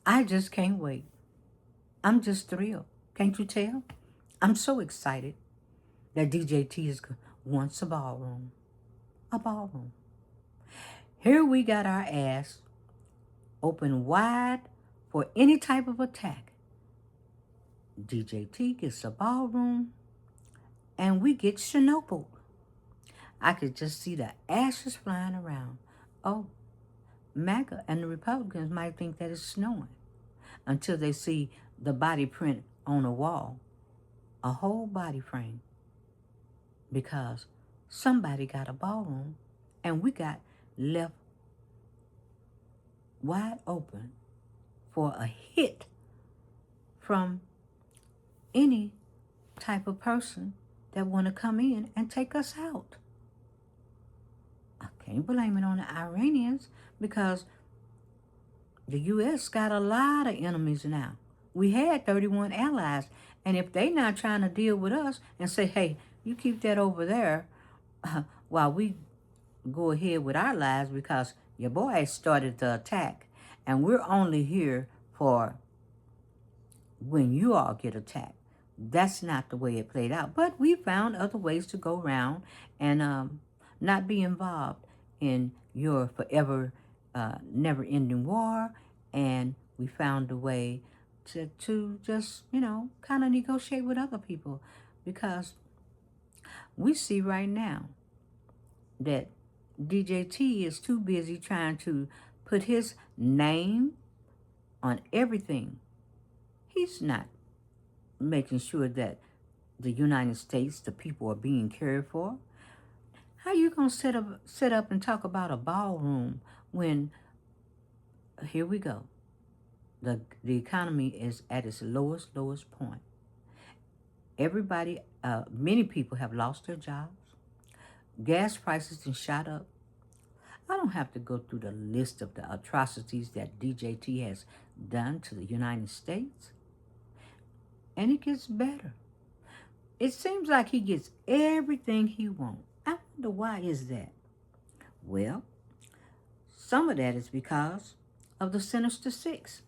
I just can't wait. I'm just thrilled. Can't you tell? I'm so excited that DJT wants a ballroom. A ballroom. Here we got our ass open wide for any type of attack. DJT gets a ballroom and we get Chernobyl. I could just see the ashes flying around. Oh, MAGA and the Republicans might think that it's snowing until they see the body print on a wall, a whole body frame, because somebody got a ballroom and we got left wide open for a hit from any type of person that want to come in and take us out. I can't blame it on the Iranians because the U.S. got a lot of enemies now. We had 31 allies, and if they not trying to deal with us and say, hey, you keep that over there while we go ahead with our lives because your boy started the attack, and we're only here for when you all get attacked. That's not the way it played out. But we found other ways to go around and not be involved in your forever, never-ending war. And we found a way to just, kind of negotiate with other people, because we see right now that DJT is too busy trying to put his name on everything. He's not making sure that the United States, the people, are being cared for. How you gonna sit up and talk about a ballroom when, here we go, the economy is at its lowest point. Everybody, many people have lost their jobs. Gas prices have shot up. I don't have to go through the list of the atrocities that DJT has done to the United States. And it gets better. It seems like he gets everything he wants. I wonder why is that? Well, some of that is because of the Sinister Six.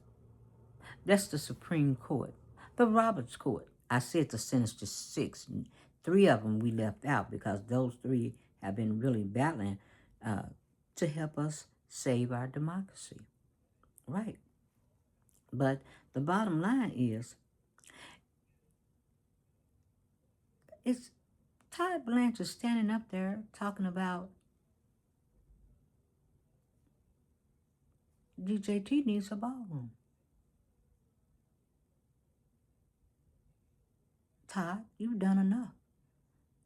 That's the Supreme Court, the Roberts Court. I said the Sinister Six. 3 of them we left out because those 3 have been really battling to help us save our democracy. Right. But the bottom line is, it's Todd Blanchard standing up there talking about DJT needs a ballroom. Todd, you've done enough.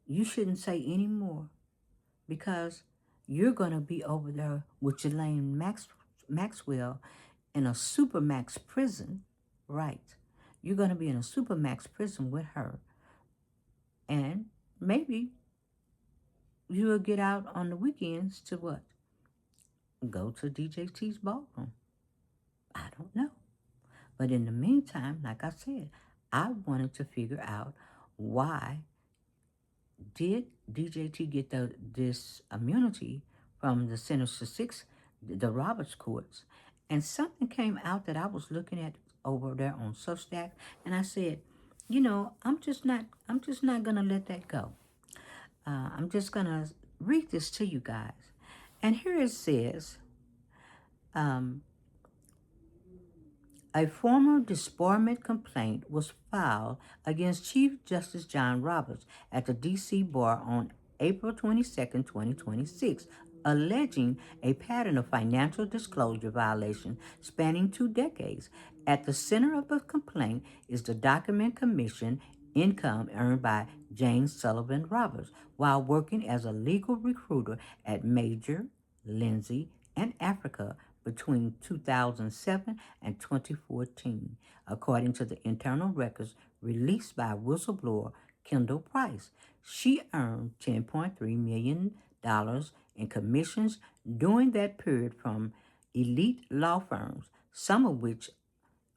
You shouldn't say any more, because you're going to be over there with Ghislaine Maxwell in a supermax prison, right? You're going to be in a supermax prison with her, and maybe you'll get out on the weekends to what? Go to DJT's ballroom. I don't know. But in the meantime, like I said, I wanted to figure out why did DJT get this immunity from the Sinister Six, the Roberts courts. And something came out that I was looking at over there on Substack, and I said, I'm just not gonna let that go. I'm just gonna read this to you guys. And here it says, a former disbarment complaint was filed against Chief Justice John Roberts at the D.C. Bar on April 22, 2026, alleging a pattern of financial disclosure violation spanning 2 decades. At the center of the complaint is the document commission income earned by James Sullivan Roberts while working as a legal recruiter at Major, Lindsay, and Africa between 2007 and 2014, according to the internal records released by whistleblower Kendall Price. She earned $10.3 million in commissions during that period from elite law firms, some of which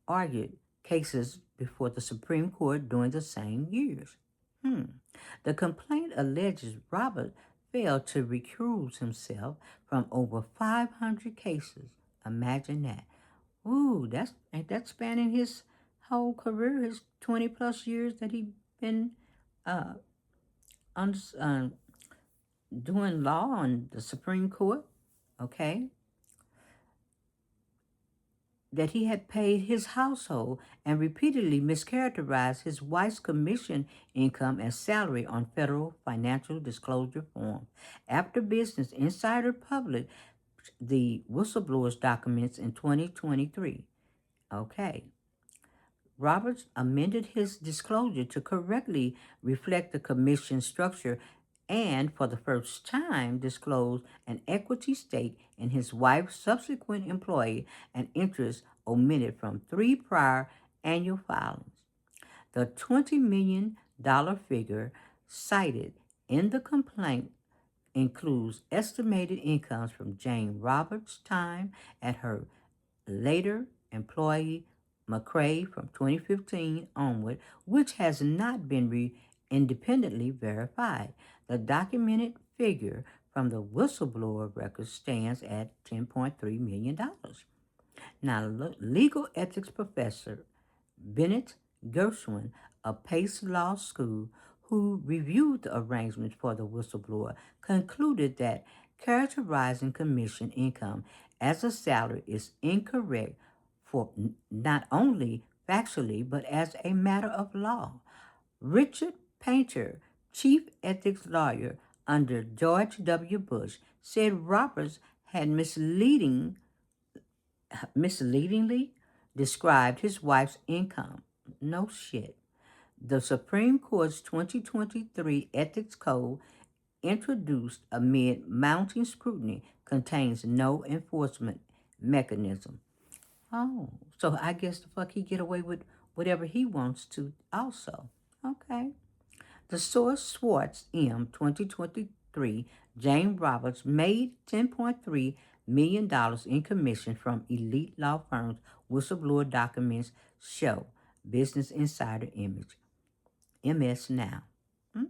argued cases before the Supreme Court during the same years. The complaint alleges Robert failed to recuse himself from over 500 cases. Imagine that. Ooh, ain't that spanning his whole career, his 20 plus years that he been uh, on, doing law on the Supreme Court, okay? That he had paid his household and repeatedly mischaracterized his wife's commission income as salary on federal financial disclosure forms. After Business Insider published the whistleblower's documents in 2023, okay, Roberts amended his disclosure to correctly reflect the commission structure and, for the first time, disclosed an equity stake in his wife's subsequent employee and interest omitted from three prior annual filings. The $20 million figure cited in the complaint includes estimated incomes from Jane Roberts' time at her later employee McCrae from 2015 onward, which has not been independently verified. The documented figure from the whistleblower record stands at $10.3 million. Now, legal ethics professor Bennett Gershwin of Pace Law School, who reviewed the arrangements for the whistleblower, concluded that characterizing commission income as a salary is incorrect for not only factually but as a matter of law. Richard Painter, chief ethics lawyer under George W. Bush, said Roberts had misleadingly described his wife's income. No shit. The Supreme Court's 2023 Ethics Code, introduced amid mounting scrutiny, contains no enforcement mechanism. Oh, so I guess the fuck he get away with whatever he wants to also. Okay. The source Swartz M 2023, Jane Roberts made $10.3 million in commission from elite law firms, whistleblower documents show. Business Insider Image. MS Now. Hmm?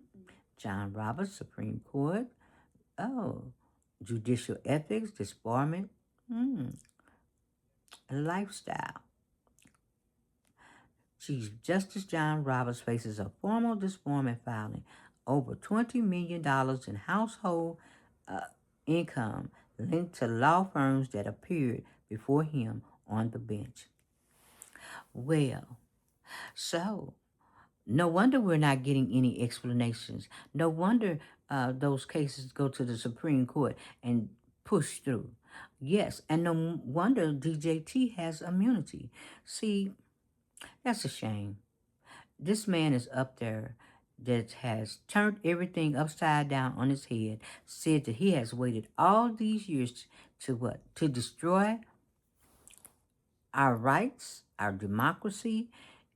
John Roberts, Supreme Court. Oh, judicial ethics, disbarment. Hmm. Lifestyle. Chief Justice John Roberts faces a formal disbarment filing over $20 million in household uh, income linked to law firms that appeared before him on the bench. Well, so no wonder we're not getting any explanations. No wonder those cases go to the Supreme Court and push through. Yes, and no wonder DJT has immunity. See, that's a shame. This man is up there that has turned everything upside down on his head, said that he has waited all these years to what? To destroy our rights, our democracy,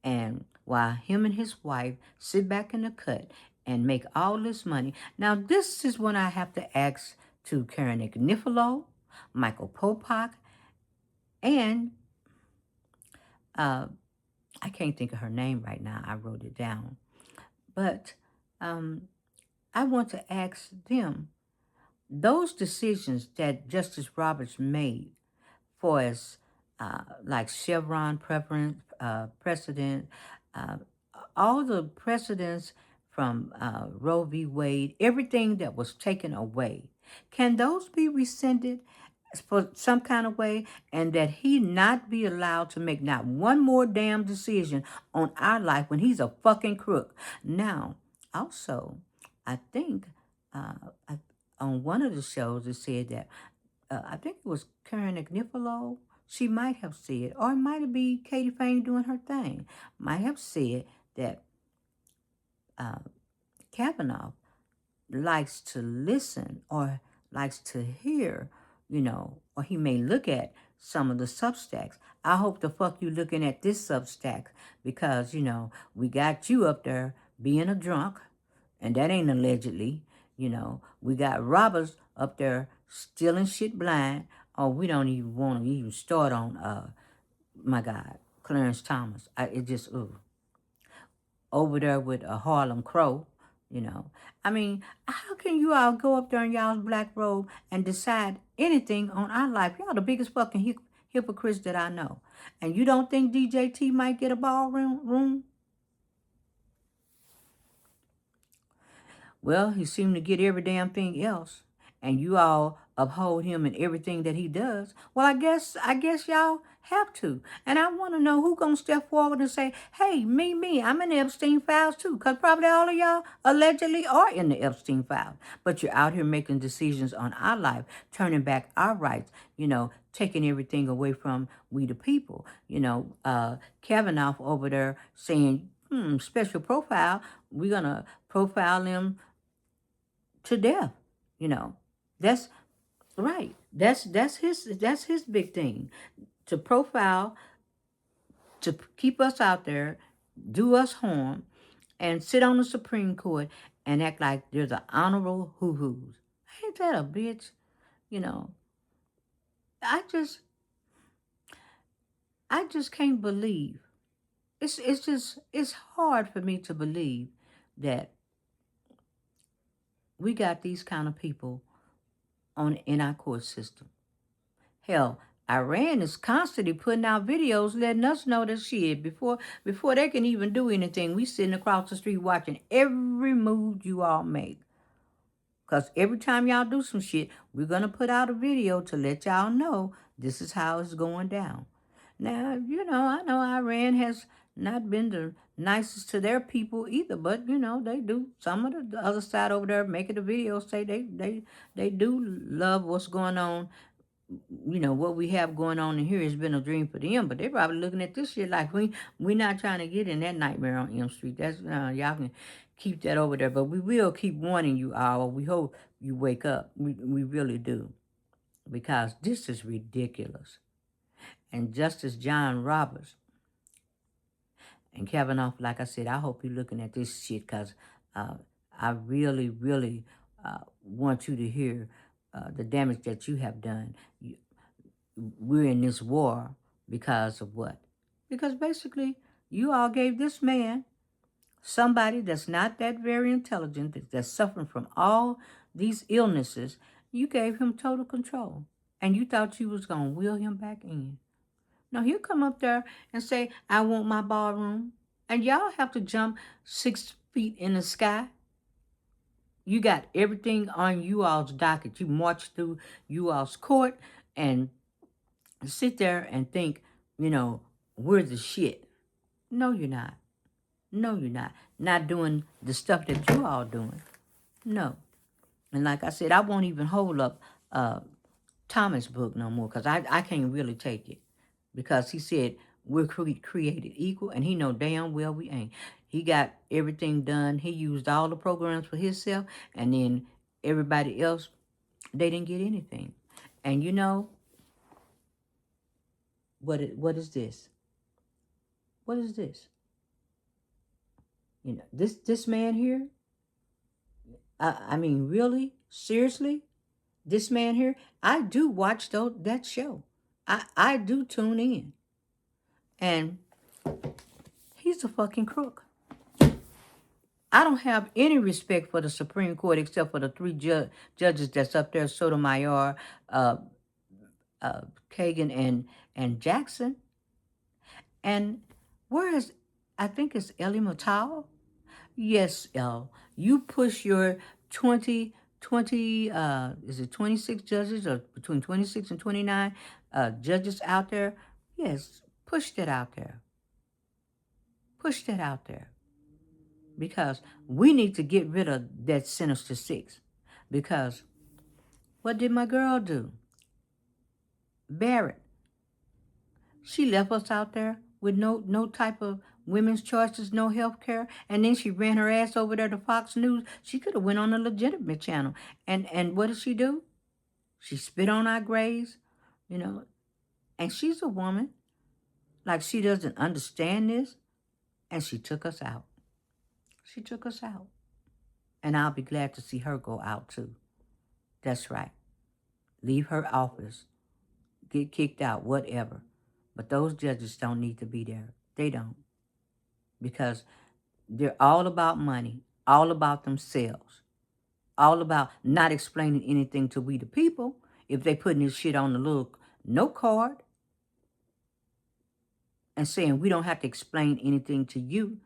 and while him and his wife sit back in the cut and make all this money. Now, this is when I have to ask to Karen Ignifilo, Michael Popak, and I can't think of her name right now. I wrote it down. But I want to ask them those decisions that Justice Roberts made for us, like Chevron precedent, uh, all the precedents from Roe v. Wade, everything that was taken away, can those be rescinded for some kind of way, and that he not be allowed to make not one more damn decision on our life when he's a fucking crook? Now, also, I think uh, I, on one of the shows it said that I think it was Karen Ignifilo. She might have said, or it might be Katie Fain doing her thing, might have said that uh, Kavanaugh likes to listen or likes to hear, or he may look at some of the Substacks. I hope the fuck you looking at this Substack because, we got you up there being a drunk, and that ain't allegedly. We got Roberts up there stealing shit blind. Oh, we don't even want to even start on, my God, Clarence Thomas. It just, ooh. Over there with a Harlem Crow, I mean, how can you all go up there in y'all's black robe and decide anything on our life? Y'all the biggest fucking hypocrites that I know. And you don't think DJT might get a ballroom? Well, he seemed to get every damn thing else, and you all uphold him in everything that he does. Well, I guess y'all have to. And I want to know who gonna step forward and say, "Hey, me, I'm in the Epstein files too," because probably all of y'all allegedly are in the Epstein files. But you're out here making decisions on our life, turning back our rights. Taking everything away from we the people. Kavanaugh over there saying, special profile. We're gonna profile them to death. That's right. That's his big thing, to profile, to keep us out there, do us harm, and sit on the Supreme Court and act like there's an honorable hoo-hoos. Ain't that a bitch? You know, I just I just can't believe. It's hard for me to believe that we got these kind of people in our court system. Hell, Iran is constantly putting out videos letting us know that shit before they can even do anything. We sitting across the street watching every move you all make. Because every time y'all do some shit, we're going to put out a video to let y'all know this is how it's going down. Now, I know Iran has not been the nicest to their people either, but, they do. Some of the other side over there making the video say they do love what's going on. What we have going on in here has been a dream for them, but they're probably looking at this shit like we not trying to get in that nightmare on M Street. That's y'all can keep that over there, but we will keep warning you all. We hope you wake up. We really do, because this is ridiculous. And Justice John Roberts and Kavanaugh, like I said, I hope you're looking at this shit, because I really, really want you to hear the damage that you have done. We're in this war because of what? Because basically, you all gave this man, somebody that's not that very intelligent, that's suffering from all these illnesses, you gave him total control. And you thought you was going to wheel him back in. Now, he'll come up there and say, "I want my ballroom." And y'all have to jump 6 feet in the sky. You got everything on you all's docket. You march through you all's court and sit there and think, we're the shit. No, you're not. No, you're not. Not doing the stuff that you all doing. No. And like I said, I won't even hold up Thomas' book no more, because I can't really take it. Because he said we're created equal, and he know damn well we ain't. He got everything done. He used all the programs for himself, and then everybody else, they didn't get anything. And what is this? What is this? This man here, I mean, really? Seriously? This man here, I do watch that show. I do tune in. And he's a fucking crook. I don't have any respect for the Supreme Court except for the three judges that's up there, Sotomayor, Kagan, and Jackson. And whereas I think it's Elie Mystal. Yes, you push your 20, is it 26 judges, or between 26 and 29 judges out there? Yes, push that out there. Push that out there. Because we need to get rid of that Sinister Six. Because what did my girl do? Barrett. She left us out there with no type of women's choices, no health care, and then she ran her ass over there to Fox News. She could have went on a legitimate channel. And what did she do? She spit on our graves, and she's a woman. Like, she doesn't understand this, and she took us out. She took us out. And I'll be glad to see her go out too. That's right. Leave her office. Get kicked out, whatever. But those judges don't need to be there. They don't. Because they're all about money, all about themselves, all about not explaining anything to we the people. If they putting this shit on the little note card, and saying we don't have to explain anything to you.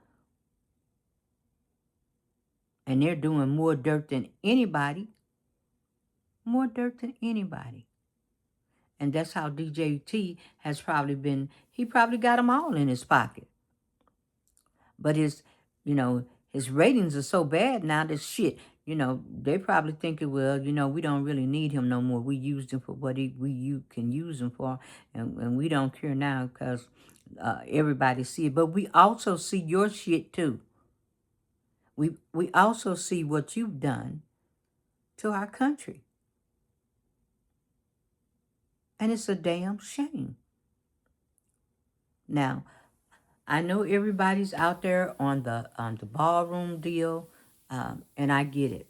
And they're doing more dirt than anybody. More dirt than anybody. And that's how DJT has probably been, he probably got them all in his pocket. But his, his ratings are so bad now that shit, they probably thinking, well, we don't really need him no more. We used him for what you can use him for, and we don't care now because everybody see it. But we also see your shit too. We also see what you've done to our country. And it's a damn shame. Now, I know everybody's out there on the ballroom deal, and I get it.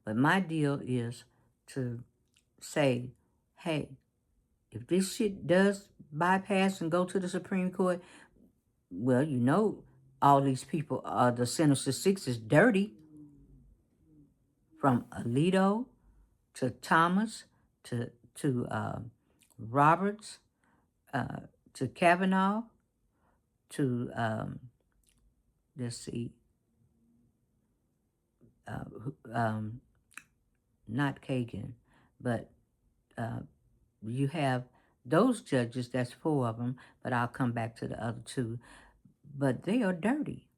But my deal is to say, hey, if this shit does bypass and go to the Supreme Court, well, all these people, the Sinister Six is dirty. From Alito to Thomas to Roberts to Kavanaugh to let's see, not Kagan, but you have those judges. That's 4 of them, but I'll come back to the other 2. But they are dirty.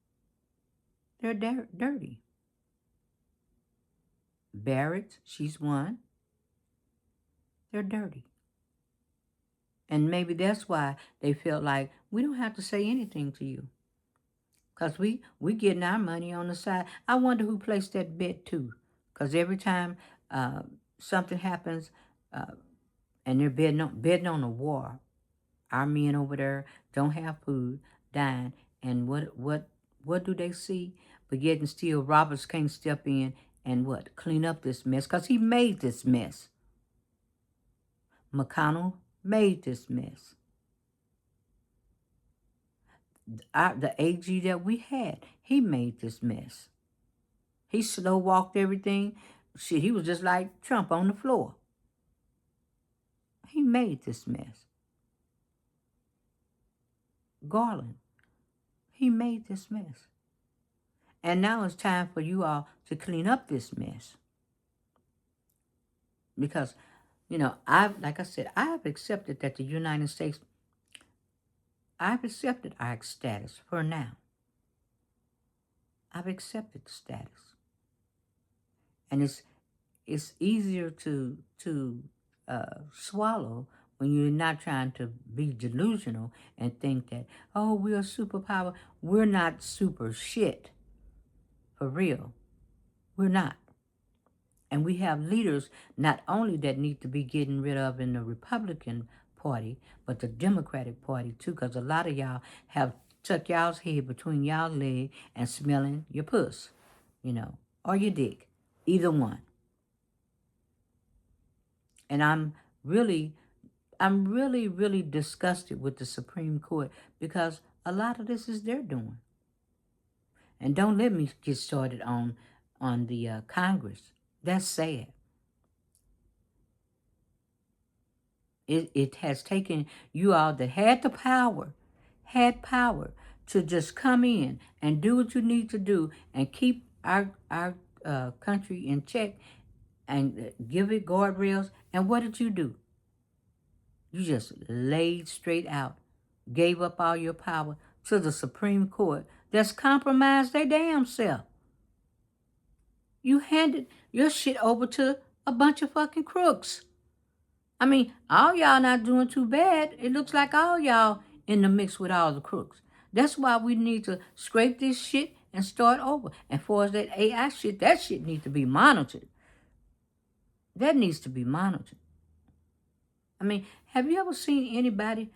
They're dirty. Barrett, she's 1. They're dirty. And maybe that's why they felt like we don't have to say anything to you. Because we getting our money on the side. I wonder who placed that bet too. Because every time something happens and they're betting on a war, our men over there don't have food, dying. And what do they see? But yet and still Roberts can't step in and clean up this mess. Because he made this mess. McConnell made this mess. The AG that we had, he made this mess. He slow walked everything. Shit, he was just like Trump on the floor. He made this mess. Garland, he made this mess. And now it's time for you all to clean up this mess. Because, like I said, I've accepted that the United States, I've accepted our status for now. I've accepted the status. And it's easier to swallow when you're not trying to be delusional and think that, oh, we're a superpower. We're not super shit. For real. We're not. And we have leaders not only that need to be getting rid of in the Republican Party, but the Democratic Party too, because a lot of y'all have tucked y'all's head between y'all's leg and smelling your puss, or your dick. Either one. And I'm really, really disgusted with the Supreme Court because a lot of this is their doing. And don't let me get started on the Congress. That's sad. It has taken you all that had power to just come in and do what you need to do and keep our country in check and give it guardrails. And what did you do? You just laid straight out, gave up all your power to the Supreme Court that's compromised their damn self. You handed your shit over to a bunch of fucking crooks. I mean, all y'all not doing too bad. It looks like all y'all in the mix with all the crooks. That's why we need to scrape this shit and start over. And for us, that AI shit, that shit needs to be monitored. That needs to be monitored. I mean, have you ever seen anybody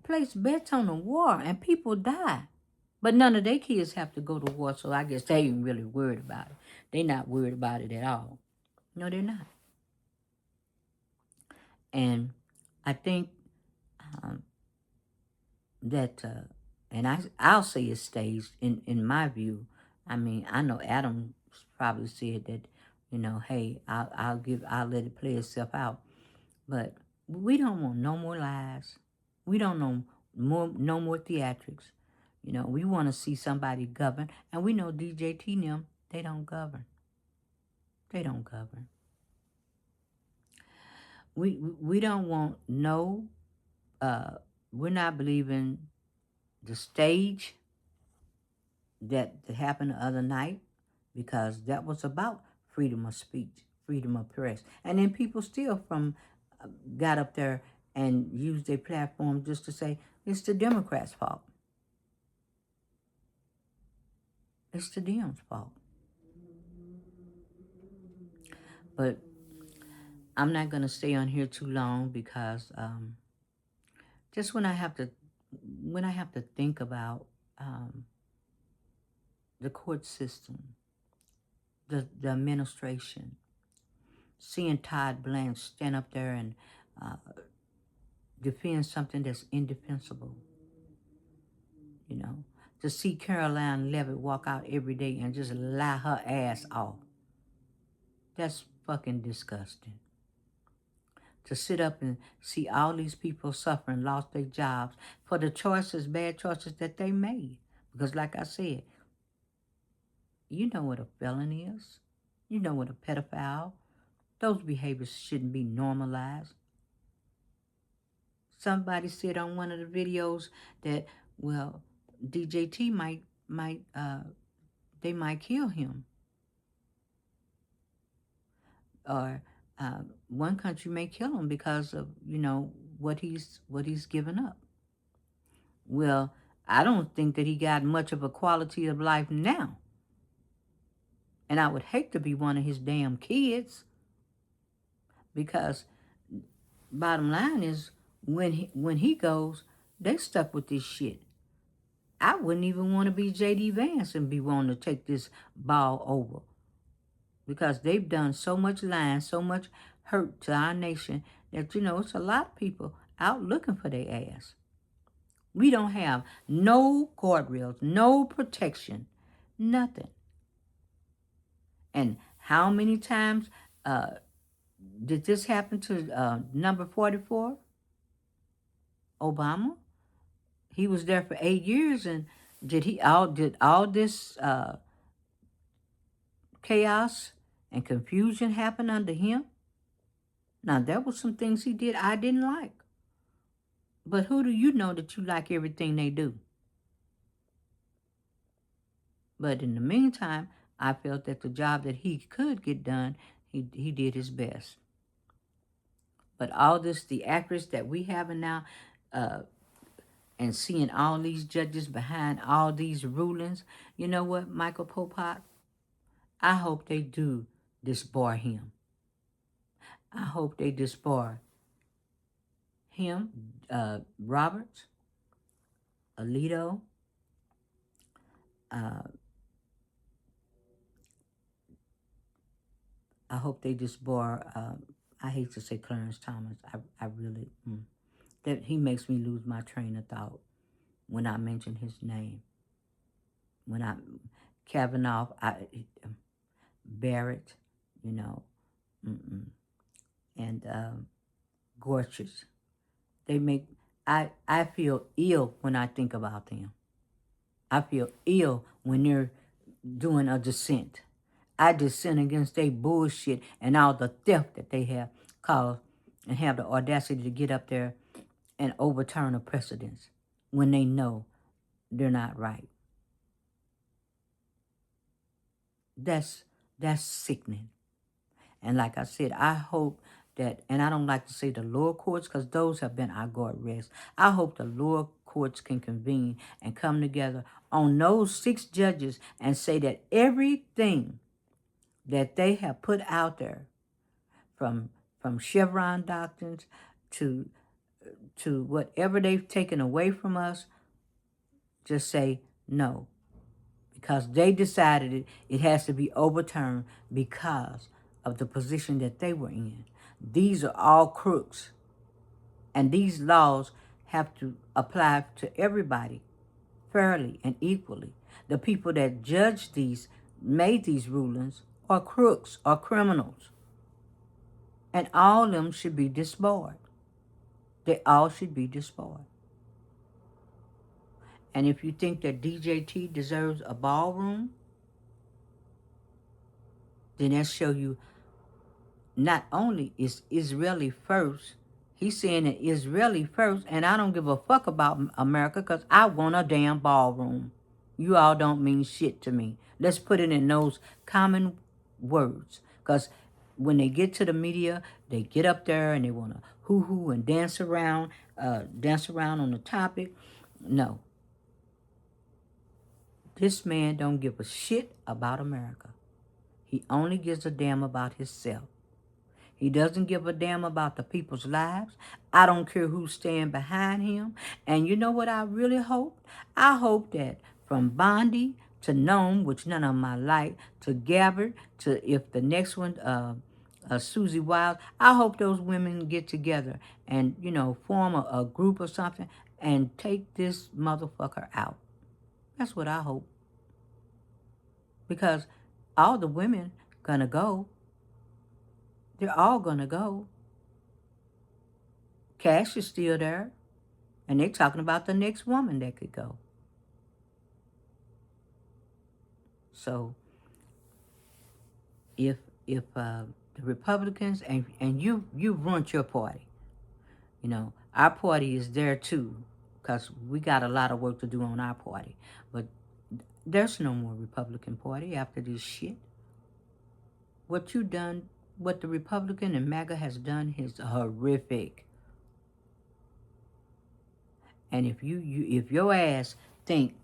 place bets on a war and people die? But none of their kids have to go to war, so I guess they ain't really worried about it. They're not worried about it at all. No, they're not. And I think that, and I'll say it's staged in my view. I mean, I know Adam probably said that, hey, I'll let it play itself out. But we don't want no more lies. We don't No more theatrics. You know, we want to see somebody govern, and we know DJT and them, they don't govern. They don't govern. We don't want no. We're not believing the stage that happened the other night, because that was about freedom of speech, freedom of press, and then people still got up there and used their platform just to say it's the Democrats' fault. It's the Dems' fault. But I'm not going to stay on here too long, because just when I have to think about the court system, the administration, seeing Todd Blanche stand up there and defend something that's indefensible, you know, to see Caroline Levitt walk out every day and just lie her ass off, that's fucking disgusting. To sit up and see all these people suffering, lost their jobs for the bad choices that they made. Because like I said, you know what a felon is. You know what a pedophile. Those behaviors shouldn't be normalized. Somebody said on one of the videos that, well, DJT they might kill him. Or one country may kill him because of, what he's given up. Well, I don't think that he got much of a quality of life now. And I would hate to be one of his damn kids, because bottom line is, when he goes, they stuck with this shit. I wouldn't even want to be J.D. Vance and be wanting to take this ball over, because they've done so much lying, so much hurt to our nation, that, it's a lot of people out looking for their ass. We don't have no guardrails, no protection, nothing. And how many times did this happen to number 44, Obama? He was there for 8 years, and did all this chaos and confusion happen under him? Now, there were some things he did I didn't like. But who do you know that you like everything they do? But in the meantime, I felt that the job that he could get done, he did his best. But all this, the actors that we have now, and seeing all these judges behind all these rulings, you know what, Michael Popat? I hope they do disbar him. I hope they disbar him, Roberts, Alito, I hope they disbar, I hate to say Clarence Thomas, I really, that he makes me lose my train of thought when I mention his name. When Kavanaugh, Barrett, and Gorsuch. I feel ill when I think about them. I feel ill when they're doing a dissent. I dissent against their bullshit and all the theft that they have caused, and have the audacity to get up there and overturn a precedent when they know they're not right. That's sickening. And like I said, I hope that, and I don't like to say the lower courts, because those have been our God rest. I hope the lower courts can convene and come together on those 6 judges and say that everything that they have put out there, from Chevron doctrines to whatever they've taken away from us, just say no. Because they decided it has to be overturned because of the position that they were in. These are all crooks. And these laws have to apply to everybody fairly and equally. The people that made these rulings are crooks or criminals. And all of them should be disbarred. They all should be disbarred. And if you think that DJT deserves a ballroom, then that show you not only is Israeli first, he's saying that Israeli first, and I don't give a fuck about America because I want a damn ballroom. You all don't mean shit to me. Let's put it in those common words. Because when they get to the media, they get up there and they want to hoo-hoo and dance around on the topic. No. This man don't give a shit about America. He only gives a damn about himself. He doesn't give a damn about the people's lives. I don't care who's standing behind him. And you know what I really hope? I hope that from Bondi to Nome, which none of them I like, to Gabbard, to if the next one, Susie Wild, I hope those women get together and, form a group or something and take this motherfucker out. That's what I hope. Because all the women gonna go. They're all gonna go. Cash is still there. And they're talking about the next woman that could go. So if the Republicans and you run your party, our party is there too, because we got a lot of work to do on our party. But there's no more Republican Party after this shit. What the Republican and MAGA has done is horrific. And if your ass think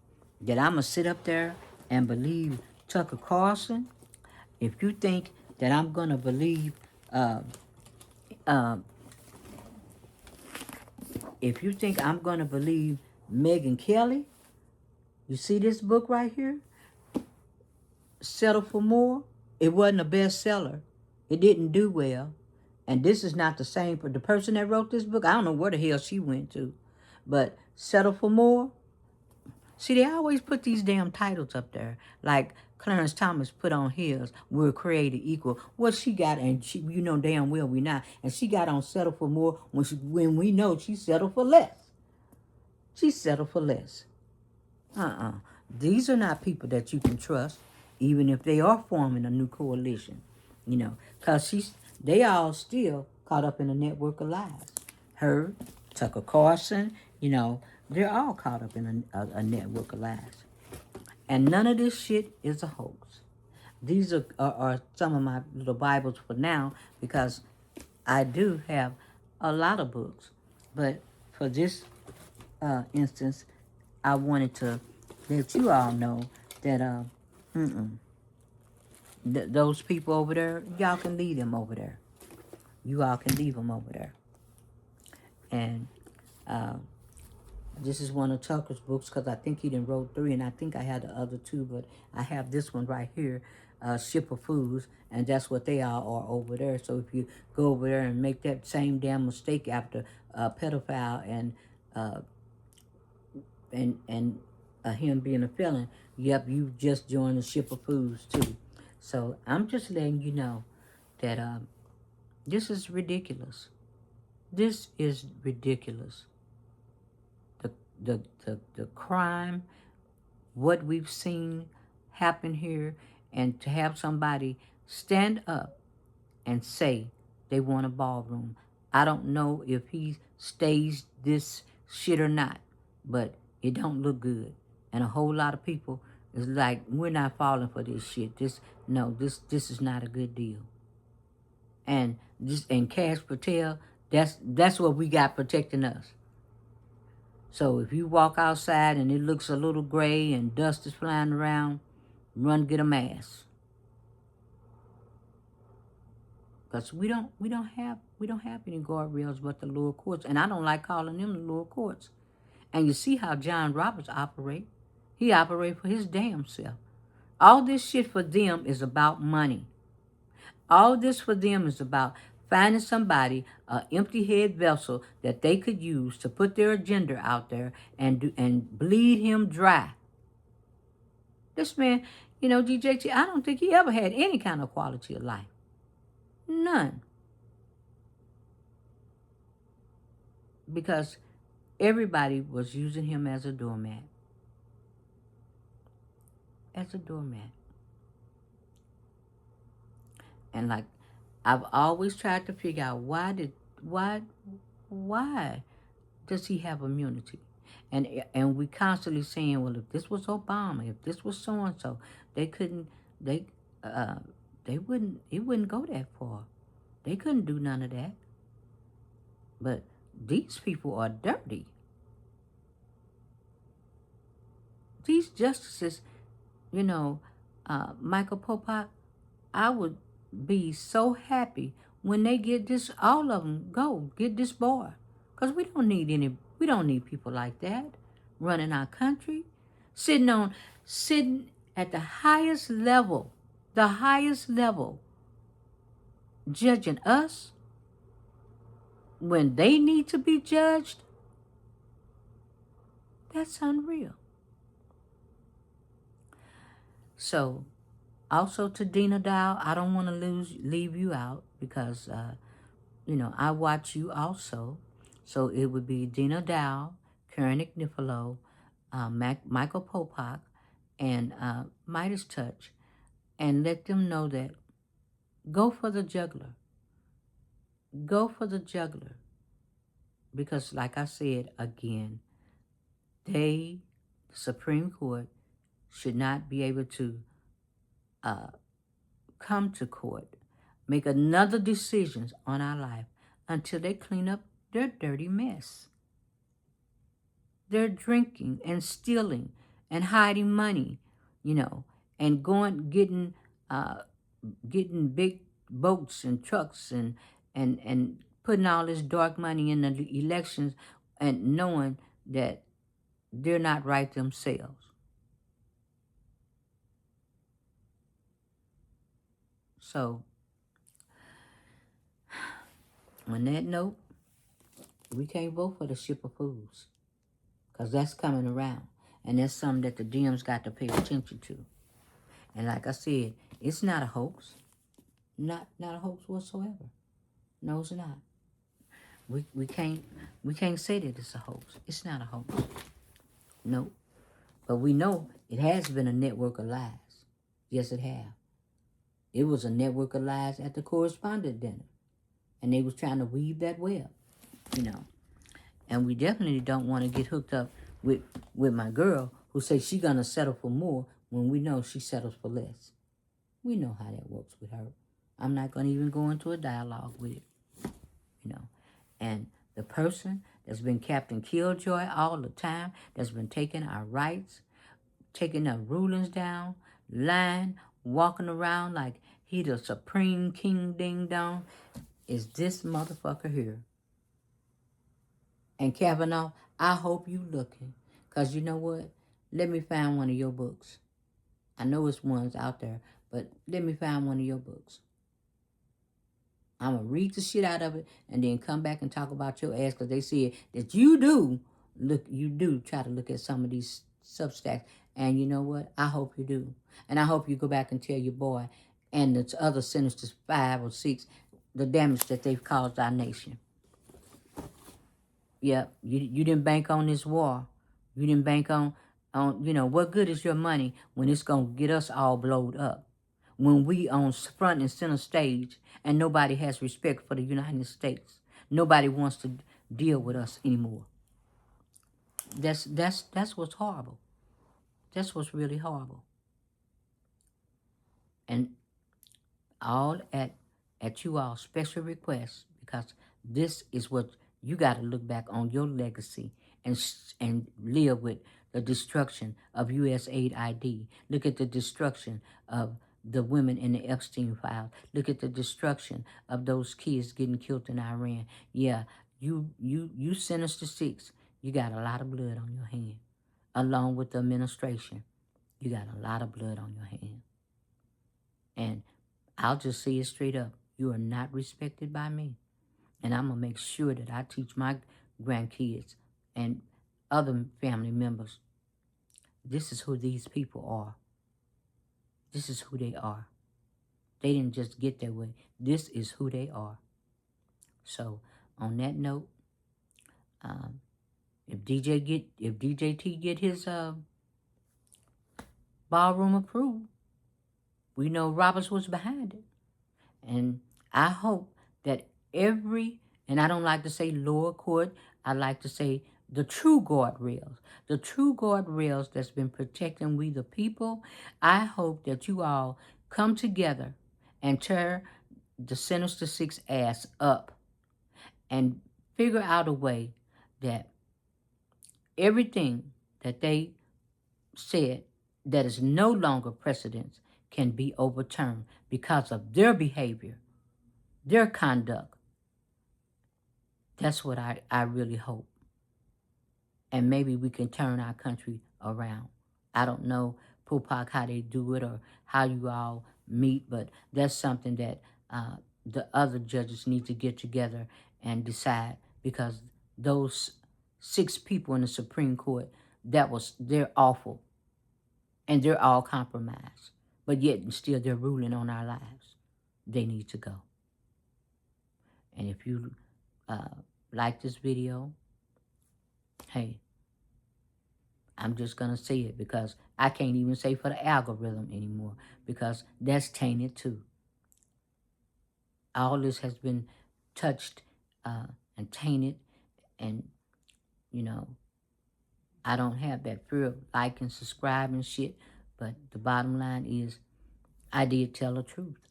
that I'm gonna sit up there and believe Tucker Carlson, if you think that I'm gonna believe, if you think I'm gonna believe Megyn Kelly, you see this book right here, Settle for More. It wasn't a bestseller. It didn't do well. And this is not the same for the person that wrote this book. I don't know where the hell she went to. But Settle for More. See, they always put these damn titles up there. Like Clarence Thomas put on his, we're created equal. What she got, and she, damn well we not. And she got on Settle for More when we know she settled for less. She settled for less. These are not people that you can trust, even if they are forming a new coalition. Because they all still caught up in a network of lies. Her, Tucker Carlson, they're all caught up in a network of lies. And none of this shit is a hoax. These are some of my little Bibles for now, because I do have a lot of books. But for this instance, I wanted to let you all know that those people over there, y'all can leave them over there. You all can leave them over there. And this is one of Tucker's books, because I think he done wrote 3, and I think I had the other 2, but I have this one right here, Ship of Fools, and that's what they all are over there. So if you go over there and make that same damn mistake after pedophile and him being a felon, yep, you just joined the Ship of Fools too. So I'm just letting you know that this is ridiculous. This is ridiculous. The crime, what we've seen happen here, and to have somebody stand up and say they want a ballroom. I don't know if he stays this shit or not, but it don't look good. And a whole lot of people is like, we're not falling for this shit. This is not a good deal. And Cash Patel, that's what we got protecting us. So if you walk outside and it looks a little gray and dust is flying around, run get a mask. Because we don't have any guardrails but the lower courts, and I don't like calling them the lower courts. And you see how John Roberts operate. He operates for his damn self. All this shit for them is about money. All this for them is about finding somebody, an empty-head vessel that they could use to put their agenda out there and bleed him dry. This man, DJT, I don't think he ever had any kind of quality of life. None. Because everybody was using him as a doormat. as a doormat. And like, I've always tried to figure out why does he have immunity? And we constantly saying, well, if this was Obama, if this was so and so, they couldn't, they uh they wouldn't, it wouldn't go that far. They couldn't do none of that. But these people are dirty. These justices, you know, Michael Popak, I would be so happy when they get this, all of them go, get this boy. Because we don't need people like that running our country, sitting at the highest level, judging us when they need to be judged. That's unreal. So, also to Dina Dow, I don't want to leave you out because, I watch you also. So it would be Dina Dow, Karen Ignifilo, Michael Popak, and Midas Touch, and let them know that go for the juggler. Go for the juggler. Because like I said again, the Supreme Court, should not be able to come to court, make another decisions on our life until they clean up their dirty mess. They're drinking and stealing and hiding money, and getting big boats and trucks and putting all this dark money in the elections and knowing that they're not right themselves. So, on that note, we can't vote for the ship of fools because that's coming around. And that's something that the Dems got to pay attention to. And like I said, it's not a hoax. Not a hoax whatsoever. No, it's not. We can't say that it's a hoax. It's not a hoax. No. But we know it has been a network of lies. Yes, it has. It was a network of lies at the correspondent dinner. And they was trying to weave that web, And we definitely don't want to get hooked up with my girl who says she's going to settle for more when we know she settles for less. We know how that works with her. I'm not going to even go into a dialogue with it, And the person that's been Captain Killjoy all the time, that's been taking our rights, taking our rulings down, lying, walking around like he the supreme king ding dong, is this motherfucker here. And Kavanaugh, I hope you looking. Because you know what? Let me find one of your books. I know it's ones out there, but let me find one of your books. I'm going to read the shit out of it and then come back and talk about your ass because they said that you do try to look at some of these Substacks. And you know what? I hope you do. And I hope you go back and tell your boy and the other Sinister 5 or 6 the damage that they've caused our nation. Yep, you didn't bank on this war. You didn't bank on what good is your money when it's going to get us all blowed up? When we on front and center stage and nobody has respect for the United States. Nobody wants to deal with us anymore. That's what's horrible. That's what's really horrible. And all at you all special request, because this is what you got to look back on your legacy and live with the destruction of USAID ID. Look at the destruction of the women in the Epstein file. Look at the destruction of those kids getting killed in Iran. Yeah, you Sinister Six, you got a lot of blood on your hand. Along with the administration, you got a lot of blood on your hand. And I'll just say it straight up. You are not respected by me. And I'm going to make sure that I teach my grandkids and other family members, this is who these people are. This is who they are. They didn't just get that way. This is who they are. So, on that note, if DJT get his ballroom approved. We know Roberts was behind it. And I hope that and I don't like to say lower court, I like to say the true guardrails that's been protecting we the people. I hope that you all come together and tear the Sinister Six ass up and figure out a way that everything that they said that is no longer precedence can be overturned because of their behavior, their conduct. That's what I really hope. And maybe we can turn our country around. I don't know, Pupac, how they do it or how you all meet, but that's something that the other judges need to get together and decide, because those 6 people in the Supreme Court, they're awful and they're all compromised, but yet and still they're ruling on our lives. They need to go. And if you like this video, hey, I'm just going to say it, because I can't even say for the algorithm anymore, because that's tainted too. All this has been touched and tainted, and, you know, I don't have that fear of like and subscribe and shit, but the bottom line is I did tell the truth.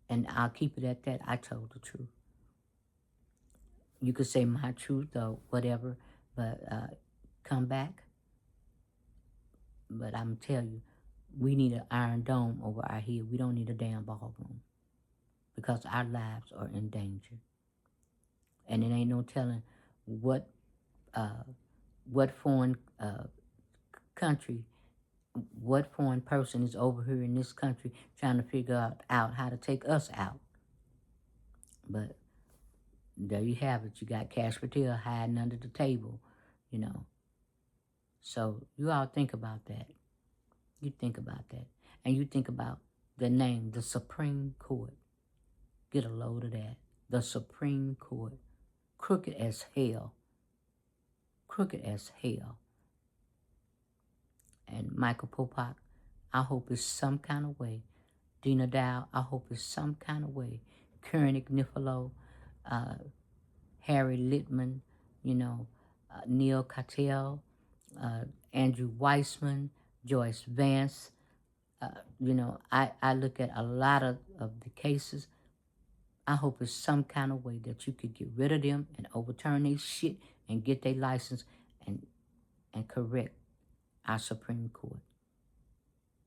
And I'll keep it at that. I told the truth. You could say my truth or whatever, but come back. But I'm telling you, we need an iron dome over our head. We don't need a damn ballroom, because our lives are in danger. And it ain't no telling what foreign country, what foreign person is over here in this country trying to figure out how to take us out. But there you have it. You got Cash Patel hiding under the table, you know. So you all think about that. You think about that. And you think about the name, the Supreme Court. Get a load of that. The Supreme Court. Crooked as hell. Crooked as hell. And Michael Popak, I hope it's some kind of way. Dina Dow, I hope it's some kind of way. Karen Ignifalo, Harry Littman, you know, Neil Cattell, Andrew Weissman, Joyce Vance. You know, I look at a lot of the cases. I hope it's some kind of way that you could get rid of them and overturn their shit and get their license and correct our Supreme Court.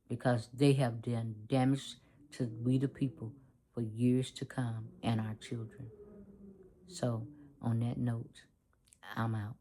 Because they have done damage to we the people for years to come and our children. So, on that note, I'm out.